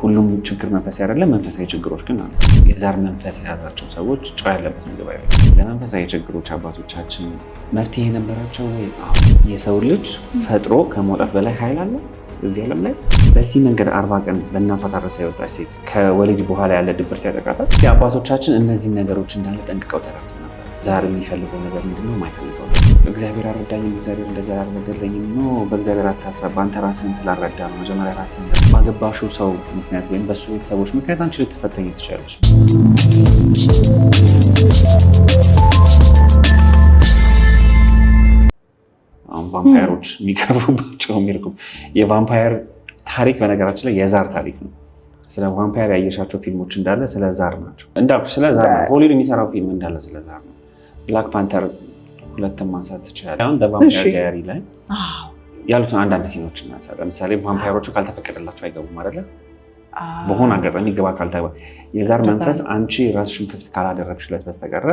ሁሉም ችግር መንፈስ አይደለም፣ መንፈሳዊ ችግሮች ግን አሉ። የዛር መንፈስ የያዛቸው ሰዎች ጨው ያለበት ምግብ አይበሉም። ለመንፈሳዊ ችግሮች አባቶቻችን መፍትሄ ነበራቸው ወይ? የሰው ልጅ ፈጥሮ ከመውጣት በላይ ኃይል አለ እዚህ ዓለም ላይ። በዚህ መንገድ 40 ቀን በእናቷ ታረሳ የወጣች ሴት ከወሊድ በኋላ ያለ ድብርት ያጠቃታል። የአባቶቻችን እነዚህን ነገሮች እንዳለ ጠንቅቀው ተረድተው ነበር። ዛር የሚፈልገው ነገር ምንድነው? የማይፈልገው እግዚአብሔር አረዳኝም፣ እግዚአብሔር እንደዛ አላደረገልኝም ነው። በእግዚአብሔር አታሳብ፣ በአንተ ራስህን ስላልረዳ ነው። መጀመሪያ ራስህን ባገባሽው ሰው ምክንያት ወይም በሱ ቤተሰቦች ምክንያት አንቺ ልትፈተኝ ትችላለች። አሁን ቫምፓየሮች የሚቀርቡባቸው የቫምፓየር ታሪክ በነገራችን ላይ የዛር ታሪክ ነው። ስለ ቫምፓየር ያየሻቸው ፊልሞች እንዳለ ስለ ዛር ናቸው። እንዳልኩ ስለ ዛር ነው። ሆሊውድ የሚሰራው ፊልም እንዳለ ስለ ዛር ነው። ብላክ ፓንተር ሁለትም ማንሳት ትችላለህ። አሁን በቫምፓየር ዳያሪ ላይ ያሉትን አንዳንድ ሲኖች እናንሳ። ለምሳሌ ቫምፓየሮቹ ካልተፈቀደላቸው አይገቡም አይደለ? በሆነ አጋጣሚ ግባ ካልተባለ የዛር መንፈስ አንቺ ራስሽን ክፍት ካላደረግሽለት በስተቀረ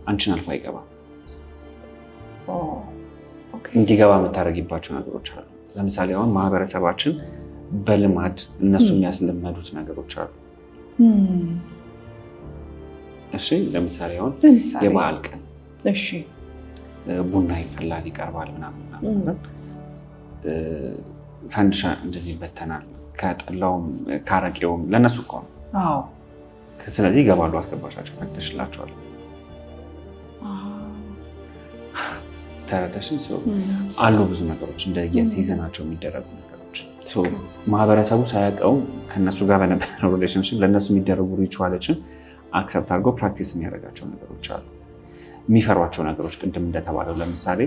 አንቺን አልፎ አይገባም። እንዲገባ የምታደርጊባቸው ነገሮች አሉ። ለምሳሌ አሁን ማህበረሰባችን በልማድ እነሱ የሚያስለመዱት ነገሮች አሉ። እሺ፣ ለምሳሌ አሁን የበዓል ቀን ቡና ይፈላል፣ ይቀርባል፣ ምናምን ፈንድሻ እንደዚህ ይበተናል። ከጠላውም ካረቄውም ለእነሱ እኮ ነው። ስለዚህ ይገባሉ፣ አስገባሻቸው፣ ፈቅደሽላቸዋል። ተረዳሽን? አሉ ብዙ ነገሮች እንደየሲዝናቸው የሚደረጉ ነገሮች ማህበረሰቡ ሳያውቀው ከነሱ ጋር በነበረው ሪሌሽንሽፕ ለእነሱ የሚደረጉ ሪቹዋሎችን አክሰፕት አድርገው ፕራክቲስ የሚያደርጋቸው ነገሮች አሉ። የሚፈሯቸው ነገሮች ቅድም እንደተባለው ለምሳሌ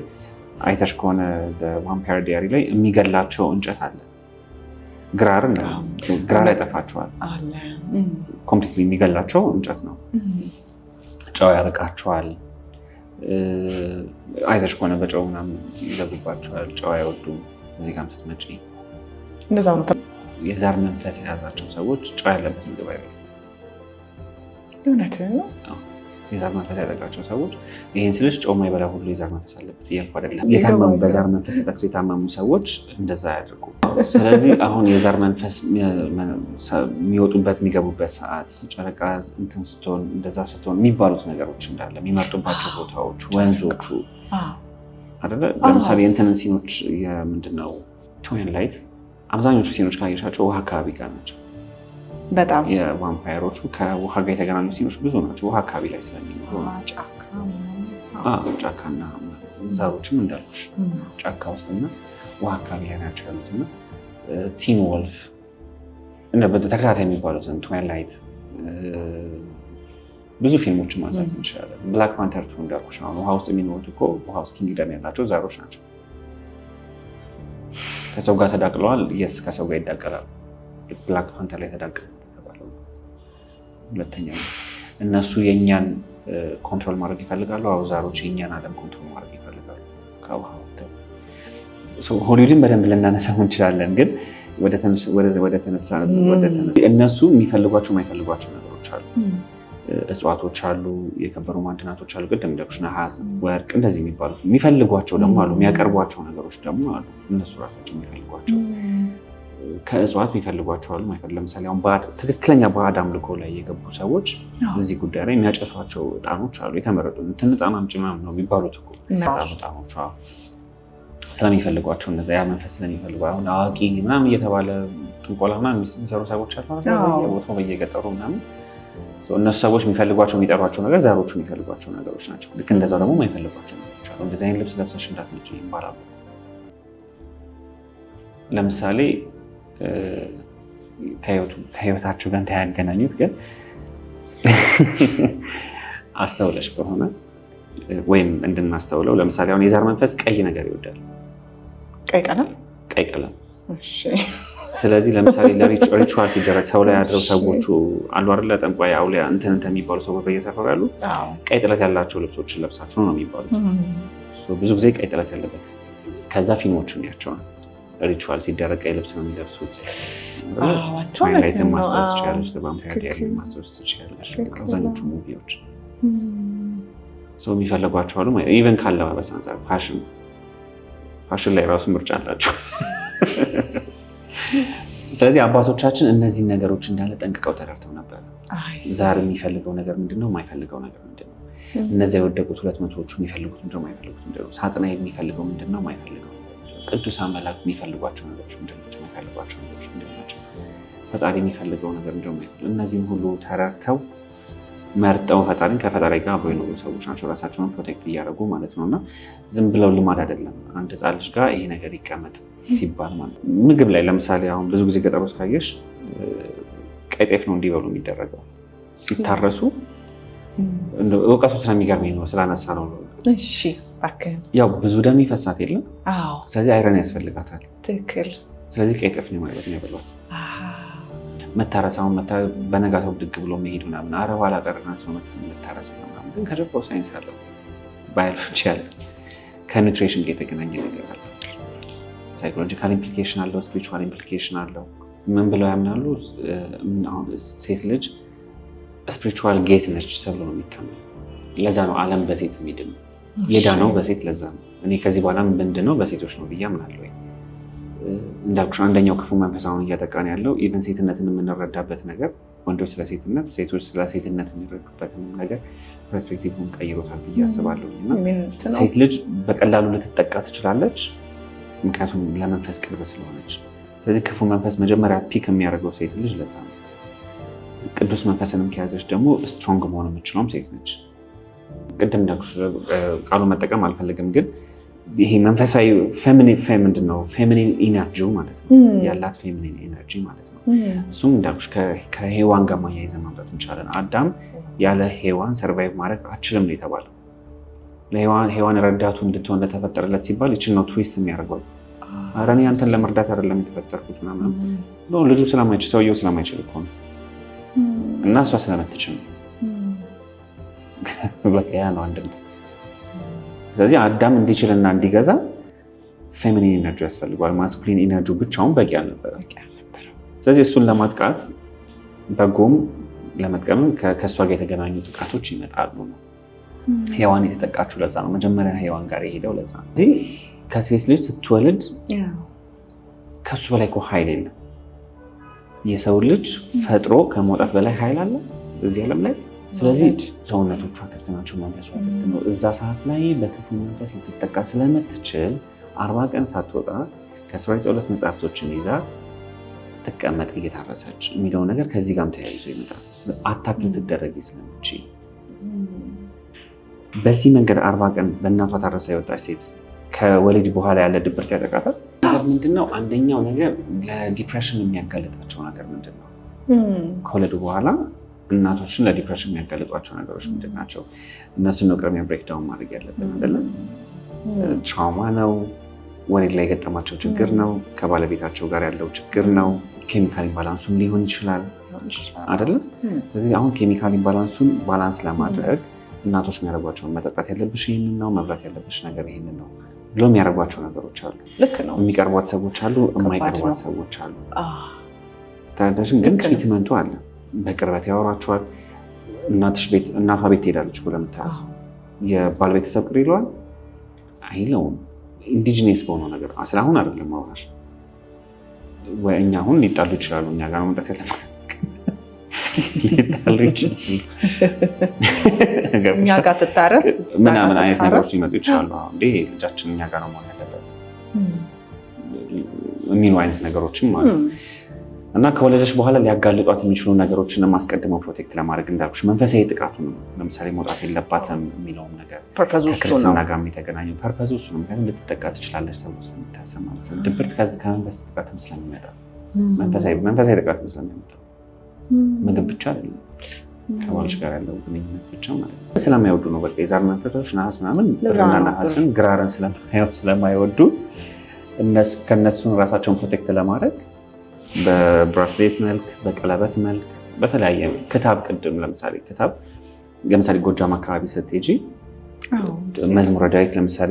አይተሽ ከሆነ ቫምፓየር ዲያሪ ላይ የሚገላቸው እንጨት አለ። ግራር ያጠፋቸዋል። ኮምፕሊትሊ የሚገላቸው እንጨት ነው። ጨው ያርቃቸዋል። አይተሽ ከሆነ በጨው ምናምን ይዘጉባቸዋል። ጨው አይወዱም። እዚህ ጋርም ስትመጪ እንደዛው ነው። የዛር መንፈስ የያዛቸው ሰዎች ጨው ያለበት ምግብ አይበሉም። እውነት ነው። የዛር መንፈስ ያጠቃቸው ሰዎች ይህን ስልሽ ጨው የማይበላ ሁሉ የዛር መንፈስ አለበት እያልኩ አይደለም። የታመሙ በዛር መንፈስ ተጠቅተው የታመሙ ሰዎች እንደዛ ያደርጉ። ስለዚህ አሁን የዛር መንፈስ የሚወጡበት የሚገቡበት ሰዓት ጨረቃ እንትን ስትሆን እንደዛ ስትሆን የሚባሉት ነገሮች እንዳለ የሚመርጡባቸው ቦታዎች፣ ወንዞቹ አይደለ? ለምሳሌ የእንትንን ሲኖች የምንድነው ትዌን ላይት አብዛኞቹ ሲኖች ካየሻቸው ውሃ አካባቢ ጋር ናቸው። በጣም የቫምፓየሮቹ ከውሃ ጋር የተገናኙ ሲኖች ብዙ ናቸው። ውሃ አካባቢ ላይ ስለሚኖሩ ጫካና ዛሮችም እንዳልኩሽ ጫካ ውስጥና ውሃ አካባቢ ላይ ናቸው ያሉትና ቲን ወልፍ ተከታታይ የሚባሉትን ትዋይላይት ብዙ ፊልሞችን ማንሳት እንችላለን። ብላክ ፓንተር እንዳልኩሽ ነው። ውሃ ውስጥ የሚኖሩት እኮ ውሃ ውስጥ ኪንግደም ያላቸው ዛሮች ናቸው። ከሰው ጋር ተዳቅለዋል። የስ ከሰው ጋር ይዳቀላሉ። ብላክ ፓንተር ላይ ተዳቀሉ ተባለው። ሁለተኛ እነሱ የእኛን ኮንትሮል ማድረግ ይፈልጋሉ። ዛሮች የእኛን ዓለም ኮንትሮል ማድረግ ይፈልጋሉ። ከውሃ ሆሊውድን በደንብ ልናነሳው እንችላለን፣ ግን ወደ ተነሳ እነሱ የሚፈልጓቸው የማይፈልጓቸው ነገሮች አሉ። እጽዋቶች አሉ፣ የከበሩ ማዕድናቶች አሉ፣ ቅድም እንዳልኩሽ ነሐስ፣ ወርቅ እንደዚህ የሚባሉት የሚፈልጓቸው ደግሞ አሉ። የሚያቀርቧቸው ነገሮች ደግሞ አሉ። እነሱ ራሳቸው የሚፈልጓቸው ከእጽዋት የሚፈልጓቸው አሉ። ለምሳሌ አሁን ትክክለኛ ባዕድ አምልኮ ላይ የገቡ ሰዎች እዚህ ጉዳይ ላይ የሚያጨሷቸው እጣኖች አሉ። የተመረጡ ትንጣና ምጭ ምናምን ነው የሚባሉት እኮ እጣኖች ስለሚፈልጓቸው እነዛ ያ መንፈስ ስለሚፈልጉ አሁን አዋቂ ምናምን እየተባለ ጥንቆላ ምናምን የሚሰሩ ሰዎች አሉ ቦታው በየገጠሩ ምናምን። እነሱ ሰዎች የሚፈልጓቸው የሚጠሯቸው ነገር ዛሮቹ የሚፈልጓቸው ነገሮች ናቸው። ልክ እንደዛው ደግሞ የማይፈልጓቸው ነገሮች አሉ። እንደዚህ አይነት ልብስ ለብሰሽ እንዳትመጪ ይባላሉ። ለምሳሌ ከህይወታቸው ጋር እንዳያገናኙት ግን አስተውለሽ ከሆነ ወይም እንድናስተውለው ለምሳሌ አሁን የዛር መንፈስ ቀይ ነገር ይወዳል። ቀይ ቀለም። ስለዚህ ለምሳሌ ለሪቹዋል ሲደረግ ሰው ላይ ያድረው ሰዎቹ አሉ አይደለ? ጠንቋይ፣ አውሊያ እንትን የሚባሉ ሰዎች በየሰፈሩ ያሉ ቀይ ጥለት ያላቸው ልብሶችን ለብሳችሁ ነው የሚባሉት። ብዙ ጊዜ ቀይ ጥለት ያለበት ከዛ ፊልሞቹን ያቸዋል። ሪቹዋል ሲደረግ ቀይ ልብስ ነው የሚለብሱት። ትዋይላይትን ማስታወስ ትችላለች፣ ቫምፓየር ዲያሪ ማስታወስ ትችላለች። አብዛኞቹ ሙቪዎች ሰው የሚፈልጓቸው አሉ። ኢቨን ካለባበስ አንጻር ፋሽን ላይ ራሱ ምርጫ አላቸው። ስለዚህ አባቶቻችን እነዚህን ነገሮች እንዳለ ጠንቅቀው ተረድተው ነበር። ዛር የሚፈልገው ነገር ምንድነው? የማይፈልገው ነገር ምንድነው? እነዚያ የወደቁት 200ዎቹ የሚፈልጉት ምንድነው? የማይፈልጉት ምንድነው? ሳጥናኤል የሚፈልገው ምንድነው? የማይፈልገው። ቅዱሳን መላእክት የሚፈልጓቸው ነገሮች ምንድናቸው? የማይፈልጓቸው ነገሮች ምንድናቸው? ፈጣሪ የሚፈልገው ነገር ምንድነው? የማይፈልገው። እነዚህም ሁሉ ተረድተው መርጠው ፈጣሪን ከፈጣሪ ጋር አብረው የኖሩ ሰዎች ናቸው። ራሳቸውን ፕሮቴክት እያደረጉ ማለት ነው። እና ዝም ብለው ልማድ አይደለም አንድ ህፃን ልጅ ጋር ይሄ ነገር ይቀመጥ ሲባል ማለት ነው። ምግብ ላይ ለምሳሌ አሁን ብዙ ጊዜ ገጠር ውስጥ ካየሽ ቀይ ጤፍ ነው እንዲበሉ የሚደረገው ሲታረሱ። እውቀቱ ስለሚገርመኝ ነው ስላነሳ ነው። ያው ብዙ ደም ይፈሳት የለም። ስለዚህ አይረን ያስፈልጋታል። ትክክል። ስለዚህ ቀይ ጤፍ ነው ማለት ነው ያበሏት። መታረሳውን በነጋታው ድግ ብሎ መሄድ ምናምን አረብ አላቀርናት ነው መታረስ ምናምን። ግን ከጀርባው ሳይንስ አለው፣ ባዮሎጂ አለ፣ ከኒውትሪሽን ጋር የተገናኘ ነገር አለ። ሳይኮሎጂካል ኢምፕሊኬሽን አለው፣ ስፒሪቹዋል ኢምፕሊኬሽን አለው። ምን ብለው ያምናሉ? አሁን ሴት ልጅ ስፒሪቹዋል ጌት ነች ተብሎ ነው የሚታመነው። ለዛ ነው ዓለም በሴት የሚድነው የዳነው በሴት። ለዛ ነው እኔ ከዚህ በኋላ ምንድነው በሴቶች ነው ብዬ አምናለሁ። እንዳልኩሽ አንደኛው ክፉ መንፈስ አሁን እያጠቃን ያለው ኢቨን ሴትነትን የምንረዳበት ነገር፣ ወንዶች ስለ ሴትነት፣ ሴቶች ስለ ሴትነት የሚረዱበትን ነገር ፐርስፔክቲቭን ቀይሮታል ብዬ አስባለሁ። ሴት ልጅ በቀላሉ ልትጠቃ ትችላለች፣ ምክንያቱም ለመንፈስ ቅርብ ስለሆነች። ስለዚህ ክፉ መንፈስ መጀመሪያ ፒክ የሚያደርገው ሴት ልጅ ለዛ ነው። ቅዱስ መንፈስንም ከያዘች ደግሞ ስትሮንግ መሆን የምችለውም ሴት ነች። ቅድም እንዳልኩሽ ቃሉ መጠቀም አልፈልግም፣ ግን ይሄ መንፈሳዊ ምንድን ነው? ፌሚኒን ኢነርጂው ማለት ነው፣ ያላት ፌሚኒን ኢነርጂ ማለት ነው። እሱም እንዳልኩሽ ከሔዋን ጋር ማያይዘን ማምጣት እንችላለን። አዳም ያለ ሔዋን ሰርቫይቭ ማድረግ አችልም ነው የተባለው። ሔዋን ረዳቱ እንድትሆን ለተፈጠረለት ሲባል ይችን ነው ትዊስት የሚያደርገው። ኧረ እኔ አንተን ለመርዳት አይደለም የተፈጠርኩት ምናምን። ልጁ ስለማይችል ሰውየው ስለማይችል እኮ ነው እና እሷ ስለምትችል ነው። በቃ ያ ነው አንድም። ስለዚህ አዳም እንዲችልና እንዲገዛ ፌሚኒን ኢነርጂ ያስፈልገዋል። ማስኩሊን ኢነርጂ ብቻውን በቂ አልነበረ። ስለዚህ እሱን ለማጥቃት በጎም ለመጥቀምም ከእሷ ጋር የተገናኙ ጥቃቶች ይመጣሉ ነው። ሔዋን የተጠቃችው ለዛ ነው። መጀመሪያ ሔዋን ጋር የሄደው ለዛ ነው። እዚህ ከሴት ልጅ ስትወልድ ከሱ በላይ እኮ ኃይል የለም። የሰው ልጅ ፈጥሮ ከመውጣት በላይ ኃይል አለ እዚህ ዓለም ላይ። ስለዚህ ሰውነቶቿ ክፍት ናቸው፣ መንፈሷ ክፍት ነው። እዛ ሰዓት ላይ በክፉ መንፈስ ልትጠቃ ስለምትችል 40 ቀን ሳትወጣ ከስራ የጸሎት መጽሐፍቶችን ይዛ ትቀመጥ እየታረሰች የሚለው ነገር ከዚህ ጋርም ተያይዞ ይመጣል። አታክ ልትደረግ ስለምችል በዚህ መንገድ 40 ቀን በእናቷ ታረሳ የወጣች ሴት ከወሊድ በኋላ ያለ ድብርት ያጠቃታል። ምንድነው? አንደኛው ነገር ለዲፕሬሽን የሚያጋልጣቸው ነገር ምንድነው? ከወለዱ በኋላ እናቶችን ለዲፕሬሽን የሚያጋልጧቸው ነገሮች ምንድን ናቸው? እነሱን ነው ቅድሚያ ብሬክዳውን ማድረግ ያለብን አይደለም። ትራውማ ነው፣ ወሊድ ላይ የገጠማቸው ችግር ነው፣ ከባለቤታቸው ጋር ያለው ችግር ነው፣ ኬሚካል ኢምባላንሱም ሊሆን ይችላል አይደለም። ስለዚህ አሁን ኬሚካል ኢምባላንሱን ባላንስ ለማድረግ እናቶች የሚያደርጓቸውን መጠጣት ያለብሽ ይህንን ነው፣ መብላት ያለብሽ ነገር ይህንን ነው ብሎ የሚያደርጓቸው ነገሮች አሉ። የሚቀርቧት ሰዎች አሉ፣ የማይቀርቧት ሰዎች አሉ። ታዳሽን ግን ትሪትመንቱ አለ። በቅርበት ያወራቸዋል። እናቷ ቤት ትሄዳለች ብሎ ለምታረስ የባል ቤተሰብ ቅር ይለዋል አይለውም። ኢንዲጂነስ በሆነው ነገር ስለአሁን አይደለም ማውራሽ። ወይ እኛ አሁን ሊጣሉ ይችላሉ፣ እኛ ጋር መምጣት ያለበት ሊጣሉ ይችላሉ፣ እኛ ጋር ትታረስ ምናምን አይነት ነገሮች ሊመጡ ይችላሉ። እንዴ ልጃችን እኛ ጋር ነው መሆን ያለበት የሚሉ አይነት ነገሮችም ማለት ነው። እና ከወለደች በኋላ ሊያጋልጧት የሚችሉ ነገሮችን ማስቀድመው ፕሮቴክት ለማድረግ እንዳልኩሽ መንፈሳዊ ጥቃቱ ነው። ለምሳሌ መውጣት የለባትም የሚለውን ነገር ከክርስትና ጋር የተገናኘው ፐርፐዙ እሱ ነው። ምክንያቱም ልትጠቃ ትችላለች ሰው ስለሚታሰብ ማለት ነው። ድብርት ከመንፈስ ጥቃትም ስለሚመጣ መንፈሳዊ ጥቃትም ስለሚመጣ ምግብ ብቻ አይደለም ከባልሽ ጋር ያለው ግንኙነት ብቻ ማለት ነው። ስለማይወዱ ነው። በቃ የዛር መንፈሶች ነሐስ ምናምን ብርና ነሐስን ግራርን ስለማይወዱ ከእነሱን ራሳቸውን ፕሮቴክት ለማድረግ በብራስሌት መልክ፣ በቀለበት መልክ፣ በተለያየ ክታብ ቅድም ለምሳሌ ጎጃም አካባቢ ስትሄጂ መዝሙረ ዳዊት ለምሳሌ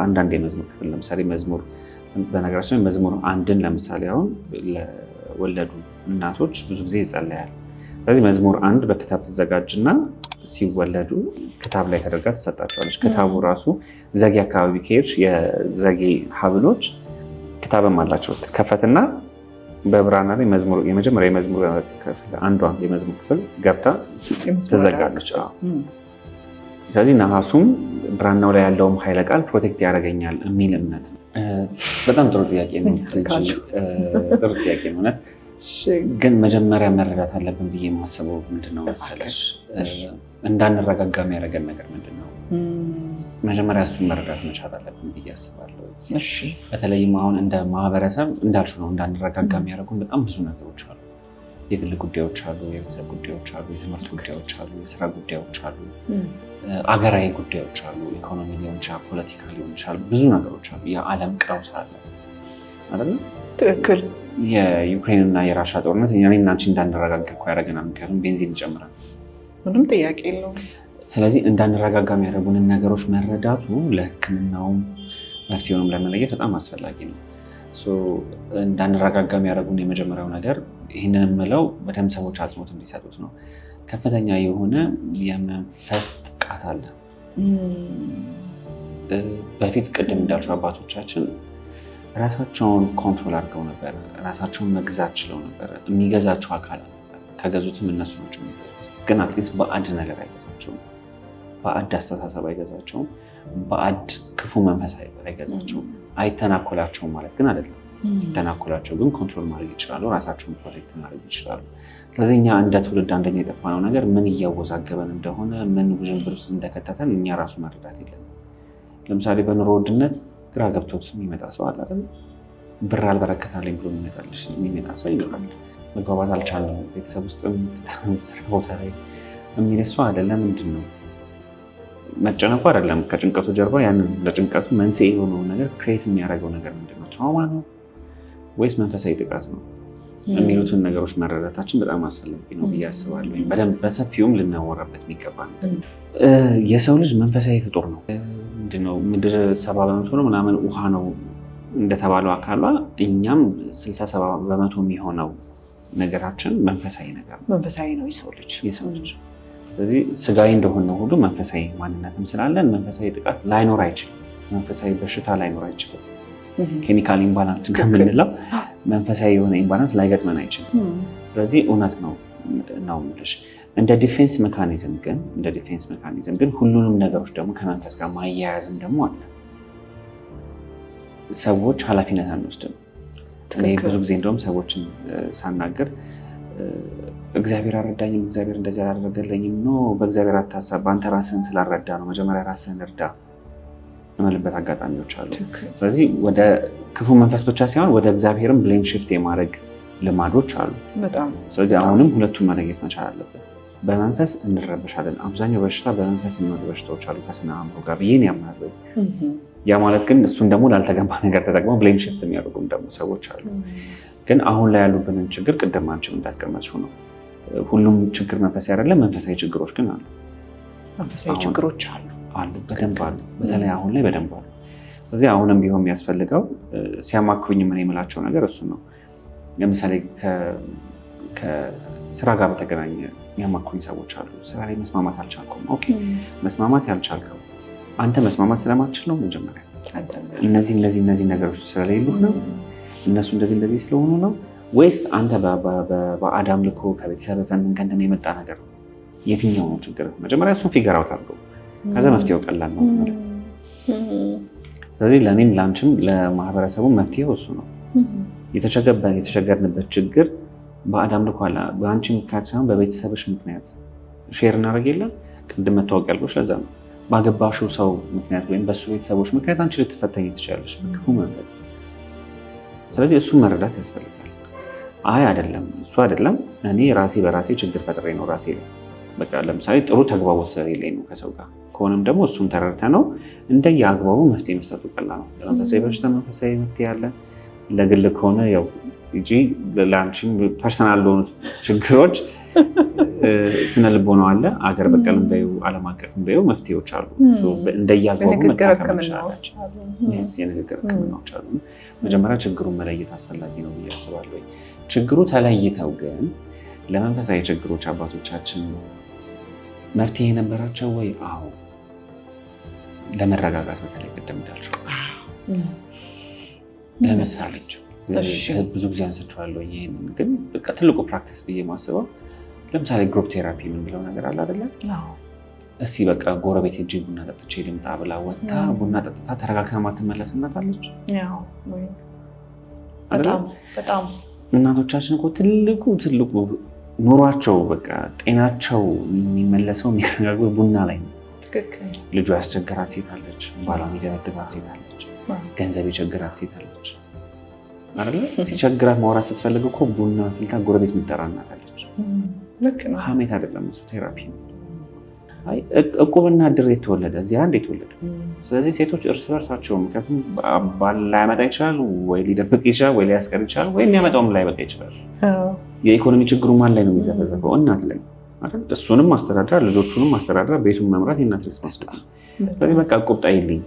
አንዳንድ የመዝሙር ክፍል ለምሳሌ መዝሙር በነገራችን መዝሙር አንድን ለምሳሌ አሁን ለወለዱ እናቶች ብዙ ጊዜ ይጸለያል። ስለዚህ መዝሙር አንድ በክታብ ትዘጋጅና ሲወለዱ ክታብ ላይ ተደርጋ ትሰጣቸዋለች። ክታቡ ራሱ ዘጌ አካባቢ ከሄድሽ የዘጌ ሀብሎች ክታብም አላቸው። ትከፈትና በብራና ላይ መዝሙር የመጀመሪያ የመዝሙር ክፍል አንዷ የመዝሙር ክፍል ገብታ ትዘጋለች። ስለዚህ ነሐሱም ብራናው ላይ ያለውም ኃይለ ቃል ፕሮቴክት ያደርገኛል የሚል እምነት ነው። በጣም ጥሩ ጥያቄ ነው። ጥሩ ጥያቄ ነው። ግን መጀመሪያ መረዳት አለብን ብዬ የማስበው ምንድነው መሰለሽ፣ እንዳንረጋጋ የሚያደርገን ነገር ምንድን ነው? መጀመሪያ እሱን መረዳት መቻል አለብን ብዬ አስባለሁ። በተለይም አሁን እንደ ማህበረሰብ እንዳልሹ ነው እንዳንረጋጋ የሚያደርጉን በጣም ብዙ ነገሮች አሉ። የግል ጉዳዮች አሉ፣ የቤተሰብ ጉዳዮች አሉ፣ የትምህርት ጉዳዮች አሉ፣ የስራ ጉዳዮች አሉ፣ አገራዊ ጉዳዮች አሉ፣ ኢኮኖሚ ሊሆን ይችላል፣ ፖለቲካ ሊሆን ይችላል፣ ብዙ ነገሮች አሉ። የዓለም ቀውስ አለ አይደለ? ትክክል። የዩክሬን እና የራሻ ጦርነት እኔና አንቺ እንዳንረጋጋ እኮ ያደርገናል። ምክንያቱም ቤንዚን ይጨምራል። ምንም ጥያቄ የለውም። ስለዚህ እንዳንረጋጋ የሚያደርጉንን ነገሮች መረዳቱ ለሕክምናውም መፍትሄውንም ለመለየት በጣም አስፈላጊ ነው። እንዳንረጋጋ የሚያደርጉን የመጀመሪያው ነገር ይህንን የምለው በደንብ ሰዎች አጽንኦት እንዲሰጡት ነው። ከፍተኛ የሆነ የመንፈስ ጥቃት አለ። በፊት ቅድም እንዳልሽው አባቶቻችን ራሳቸውን ኮንትሮል አድርገው ነበር። ራሳቸውን መግዛት ችለው ነበር። የሚገዛቸው አካል ነበር። ከገዙትም እነሱ ናቸው የሚገዙት። ግን አትሊስት በአድ ነገር አይገዛቸውም። በአድ አስተሳሰብ አይገዛቸውም። በአድ ክፉ መንፈስ አይገዛቸውም። አይተናኮላቸውም ማለት ግን አይደለም። ሲተናኮላቸው ግን ኮንትሮል ማድረግ ይችላሉ። ራሳቸውን ፕሮቴክት ማድረግ ይችላሉ። ስለዚህ እኛ እንደ ትውልድ አንደኛ የጠፋነው ነገር ምን እያወዛገበን እንደሆነ፣ ምን ውዥንብር ውስጥ እንደከተተን እኛ ራሱ መረዳት የለም። ለምሳሌ በኑሮ ውድነት ግራ ገብቶት የሚመጣ ሰው አለ አይደል? ብር አልበረከታለኝ ብሎ የሚመጣ ሰው ይኖራል። መግባባት አልቻለም ቤተሰብ ውስጥም ስራ ቦታ ላይ የሚል ሰው አለ። ለምንድን ነው መጨነቁ አይደለም ከጭንቀቱ ጀርባ ያንን ለጭንቀቱ መንስኤ የሆነውን ነገር ክሬት የሚያደርገው ነገር ምንድን ነው? ትራውማ ነው ወይስ መንፈሳዊ ጥቃት ነው የሚሉትን ነገሮች መረዳታችን በጣም አስፈላጊ ነው ብዬ አስባለሁ። በደንብ በሰፊውም ልናወራበት የሚገባ ነው። የሰው ልጅ መንፈሳዊ ፍጡር ነው። ምንድነው ምድር 70% ነው ምናምን ውሃ ነው እንደተባለው አካሏ፣ እኛም 60-70% የሚሆነው ነገራችን መንፈሳዊ ነገር ነው። መንፈሳዊ ነው የሰው ልጅ። ስለዚህ ስጋዊ እንደሆነ ሁሉ መንፈሳዊ ማንነትም ስላለን መንፈሳዊ ጥቃት ላይኖር አይችልም። መንፈሳዊ በሽታ ላይኖር አይችልም። ኬሚካል ኢምባላንስ እንደምንለው መንፈሳዊ የሆነ ኢምባላንስ ላይገጥመን አይችልም። ስለዚህ እውነት ነው የምልሽ። እንደ ዲፌንስ ሜካኒዝም ግን ሁሉንም ነገሮች ደግሞ ከመንፈስ ጋር ማያያዝም ደግሞ አለ። ሰዎች ኃላፊነት አንወስድም። እኔ ብዙ ጊዜ እንደውም ሰዎችን ሳናገር እግዚአብሔር አልረዳኝም፣ እግዚአብሔር እንደዚህ አላደረገልኝም፣ በእግዚአብሔር አታሳብ፣ በአንተ ራስህን ስላልረዳ ነው፣ መጀመሪያ ራስህን እርዳ የምልበት አጋጣሚዎች አሉ። ስለዚህ ወደ ክፉ መንፈስ ብቻ ሳይሆን ወደ እግዚአብሔርም ብሌም ሽፍት የማድረግ ልማዶች አሉ። ስለዚህ አሁንም ሁለቱን መለየት መቻል አለብን። በመንፈስ እንረበሻለን። አብዛኛው በሽታ በመንፈስ የሚመጡ በሽታዎች አሉ ከስነ አእምሮ ጋር ብዬን ያምናለሁ። ያ ማለት ግን እሱን ደግሞ ላልተገባ ነገር ተጠቅመው ብሌም ሽፍት የሚያደርጉም ደግሞ ሰዎች አሉ። ግን አሁን ላይ ያሉብንን ችግር ቅድም አንቺም እንዳስቀመጥሽው ነው። ሁሉም ችግር መንፈሳዊ አይደለም። መንፈሳዊ ችግሮች ግን አሉ። መንፈሳዊ ችግሮች አሉ፣ በደንብ አሉ። በተለይ አሁን ላይ በደንብ አሉ። ስለዚህ አሁንም ቢሆን የሚያስፈልገው ሲያማክሩኝ ምን የምላቸው ነገር እሱ ነው። ለምሳሌ ከስራ ጋር በተገናኘ የሚያማክሩኝ ሰዎች አሉ። ስራ ላይ መስማማት አልቻልኩም። ኦኬ፣ መስማማት ያልቻልከው አንተ መስማማት ስለማትችል ነው? መጀመሪያ እነዚህ ነገሮች ስለሌሉ ነው? እነሱ እንደዚህ ስለሆኑ ነው? ወይስ አንተ በባዕድ አምልኮ ከቤተሰብ ከእንደን የመጣ ነገር ነው? የትኛው ነው ችግር? መጀመሪያ እሱን ፊገር አውት አድርገው፣ ከዛ መፍትሄው ቀላል ነው። ስለዚህ ለእኔም ለአንቺም ለማህበረሰቡ መፍትሄው እሱ ነው። የተቸገርንበት ችግር ባዕድ አምልኮ አለ። በአንቺ ምክንያት ሳይሆን በቤተሰብሽ ምክንያት ሼር እናደርግ የለም ቅድም መታወቅ ያልኩሽ ለዛ ነው። ባገባሽው ሰው ምክንያት ወይም በእሱ ቤተሰቦች ምክንያት አንቺ ልትፈተኝ ትችላለሽ በክፉ መንፈስ። ስለዚህ እሱን መረዳት ያስፈልጋል። አይ አይደለም እሱ አይደለም እኔ ራሴ በራሴ ችግር ፈጥሬ ነው ራሴ ላይ በቃ ለምሳሌ ጥሩ ተግባቦት ስለሌለኝ ነው ከሰው ጋር ከሆነም ደግሞ እሱን ተረድተ ነው እንደየ አግባቡ መፍትሄ መስጠቱ ቀላል ነው። ለመንፈሳዊ በሽታ መንፈሳዊ መፍትሄ አለ። ለግል ከሆነ ያው እንጂ ለአንቺም ፐርሰናል ለሆኑ ችግሮች ስነ ልቦና አለ። አገር በቀልም በይው ዓለም አቀፍም በይው መፍትሄዎች አሉ። እንደየአግባቡ መታከም ይችላል። የንግግር ህክምናዎች አሉ። መጀመሪያ ችግሩን መለየት አስፈላጊ ነው ብዬ አስባለሁ። ችግሩ ተለይተው ግን ለመንፈሳዊ ችግሮች አባቶቻችን መፍትሄ የነበራቸው ወይ? አዎ። ለመረጋጋት በተለይ ቅድም እንዳልሽው ብዙ ጊዜ አንስቼዋለሁ። ይሄንን ግን በቃ ትልቁ ፕራክቲስ ብዬ ማስበው ለምሳሌ ግሩፕ ቴራፒ የምንለው ነገር አለ አይደለ? እስቲ በቃ ጎረቤት ሄጄ ቡና ጠጥቼ ልምጣ ብላ ወጥታ ቡና ጠጥታ ተረጋግታ ማትመለስ እናት አለች። በጣም እናቶቻችን እኮ ትልቁ ኑሯቸው በቃ ጤናቸው የሚመለሰው የሚረጋገው ቡና ላይ ነው። ልጁ ያስቸገራት ሴት አለች፣ ባሏ የሚደበድባት ሴት አለች፣ ገንዘብ የቸገራት ሴት አለች አይደለ? ሲቸግራት ማውራት ስትፈልግ እኮ ቡና ፍልታ ጎረቤት የምትጠራ እናት አለች። ሀሜት አይደለም እሱ ቴራፒ ነው። እቁብና ድር የተወለደ እዚህ አንድ የተወለደ። ስለዚህ ሴቶች እርስ በርሳቸው ምክንያቱም ባል ላያመጣ ይችላል፣ ወይ ሊደብቅ ይችላል፣ ወይ ሊያስቀር ይችላል፣ ወይ የሚያመጣውም ላይበቃ ይችላል። የኢኮኖሚ ችግሩ ማን ላይ ነው የሚዘፈዘፈው? እናት ላይ አይደል? እሱንም ማስተዳደር ልጆቹንም ማስተዳደር ቤቱን መምራት የእናት ሪስፖንሲቢሊቲ። ስለዚህ በቃ እቁብ ጣይልኝ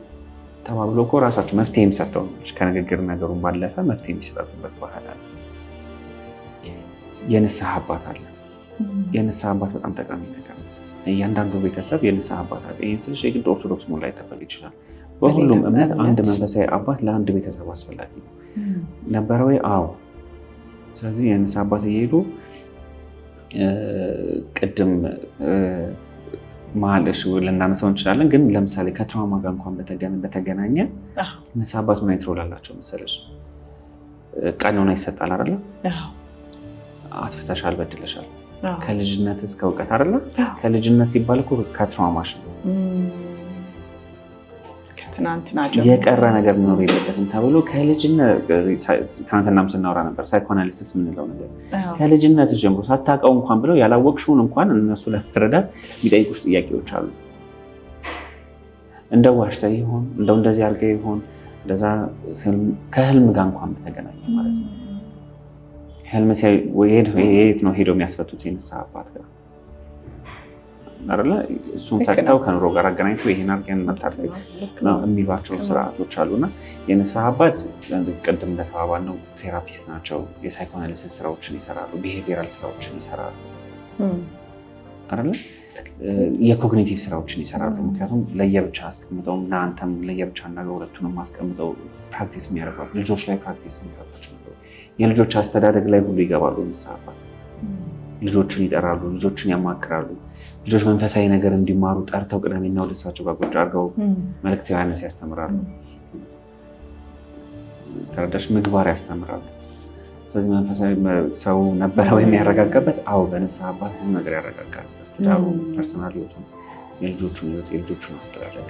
ተባብሎ እኮ ራሳቸው መፍትሄ የሚሰጠው ከንግግር ነገሩን ባለፈ መፍትሄ የሚሰጡበት ባህል አለ። የንስሐ አባት አለ። የንስሐ አባት በጣም ጠቃሚ ነገር ነው። እያንዳንዱ ቤተሰብ የንስሐ አባት አለ። ይህን ስልሽ የግድ ኦርቶዶክስ መሆን ላይጠበቅ ይችላል። በሁሉም እምነት አንድ መንፈሳዊ አባት ለአንድ ቤተሰብ አስፈላጊ ነው። ነበረ ወይ? አዎ። ስለዚህ የንስሐ አባት እየሄዱ ቅድም ማለሽ ልናነሳው እንችላለን። ግን ለምሳሌ ከትራውማ ጋር እንኳን በተገናኘ ንስሐ አባት ምን አይነት ሮል አላቸው መሰለሽ? ቀኖና ይሰጣል አይደለ? አጥፍተሻል፣ በድለሻል ከልጅነት እስከ እውቀት አይደለ? ከልጅነት ሲባል እኮ ከትራውማሽ ነው። የቀረ ነገር መኖር የለበትም ተብሎ ከልጅነት ትናንትናም ስናወራ ነበር። ሳይኮአናሊሲስ የምንለው ነገር ከልጅነት ጀምሮ ሳታውቀው እንኳን ብለው ያላወቅሽውን እንኳን እነሱ ለመረዳት የሚጠይቁሽ ጥያቄዎች አሉ። እንደው ዋሽተህ ይሆን? እንደው እንደዚህ አድርገህ ይሆን? እንደዛ ከህልም ጋር እንኳን በተገናኘ ማለት ነው። ህልም የት ነው ሄደው የሚያስፈቱት? የንስሐ አባት ጋር አይደለ? እሱን ፈቅተው ከኑሮ ጋር አገናኝተው ይሄን አድርገን መታደግ የሚሏቸው ስርዓቶች አሉና የንስሐ አባት ቅድም እንደተባባልነው ቴራፒስት ናቸው። የሳይኮአናሊሲስ ስራዎችን ይሰራሉ፣ ቢሄቪየራል ስራዎችን ይሰራሉ አይደለ? የኮግኒቲቭ ስራዎችን ይሰራሉ። ምክንያቱም ለየብቻ አስቀምጠው እና አንተም ለየብቻ እና ሁለቱንም አስቀምጠው ፕራክቲስ የሚያደርጓሉ። ልጆች ላይ ፕራክቲስ የሚያደርጓቸው የልጆች አስተዳደግ ላይ ሁሉ ይገባሉ። ንስሐ አባት ልጆችን ይጠራሉ፣ ልጆችን ያማክራሉ። ልጆች መንፈሳዊ ነገር እንዲማሩ ጠርተው ቅዳሜና እሑድ እሳቸው ጋር ቁጭ አድርገው መልእክተ ዮሐንስ ያስተምራሉ። ተረዳሽ? ምግባር ያስተምራሉ። ስለዚህ መንፈሳዊ ሰው ነበረ ወይ የሚያረጋጋበት? አዎ፣ በንስሐ አባት ነገር ያረጋጋል። ትዳሩ፣ ፐርሰናል ህይወቱ፣ የልጆቹን ህይወት፣ የልጆቹን አስተዳደግ